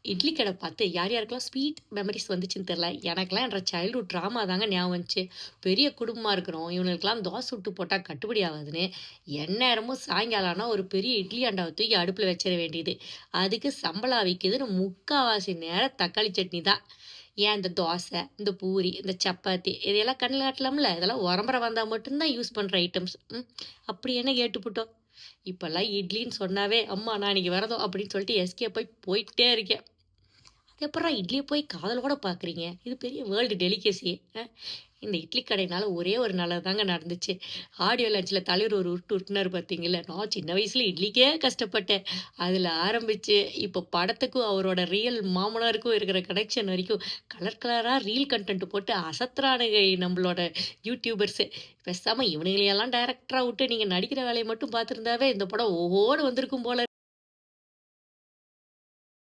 இட்லி கடை பார்த்து யார் யாருக்கெல்லாம் ஸ்வீட் மெமரிஸ் வந்துச்சுன்னு தெரில. எனக்கெல்லாம் என்ற சைல்ட்ஹுட் ட்ராமா தாங்க ஞாபகம் வந்துச்சு. பெரிய குடும்பமா இருக்கிறோம். இவனுங்களுக்கெல்லாம் தோசை சுட்டு போட்டா கட்டுப்படி ஆகாதுன்னு, எந்நேரமும் சாயங்காலம் ஆனா ஒரு பெரிய இட்லி அண்டாவ தூக்கி அடுப்புல வச்சிட வேண்டியது. அதுக்கு சம்பளம் விக்குதுன்னு முக்காவாசி நேரம் தக்காளி சட்னி தான். ஏன் இந்த தோசை, இந்த பூரி, இந்த சப்பாத்தி இதையெல்லாம் கண்ணில் காட்டலாம்ல. இதெல்லாம் உரம்பரை வந்தா மட்டும்தான் யூஸ் பண்ற ஐட்டம்ஸ். அப்படி என்ன கேட்டுப்புட்டோம். இப்பல்லாம் இட்லின்னு சொன்னாவே, "அம்மா நான் இன்னைக்கு விரதம்" அப்படின்னு சொல்லிட்டு எஸ்கேப் ஆயி போயிட்டே இருக்கேன். அது எப்புட்றா இட்லிய போய் காதலோட பார்க்குறீங்க? இது பெரிய வேர்ல்டு டெலிகேசி. இந்த இட்லி கடையினால ஒரே ஒரு நல்லது தாங்க நடந்துச்சு. ஆடியோ லான்ச்ல தலைவர் ஒரு உருட்டு உருட்டுனாரு பார்த்தீங்கள்ல, நான் சின்ன வயசுல இட்லிக்கே கஷ்டப்பட்டேன். அதில ஆரம்பிச்சு, இப்போ படத்துக்கும் அவரோட ரியல் மாமனாருக்கும் இருக்கிற கனெக்ஷன் வரைக்கும் கலர் கலரா ரீல் கன்டென்ட் போட்டு அசத்துறானுங்க நம்மளோட யூடியூபர்ஸு. பேசாம இவனுங்களையெல்லாம் டைரக்டரா விட்டு நீங்க நடிக்கிற வேலைய மட்டும் பார்த்துருந்தாவே இந்த படம் ஓஹோன்னு வந்திருக்கும் போல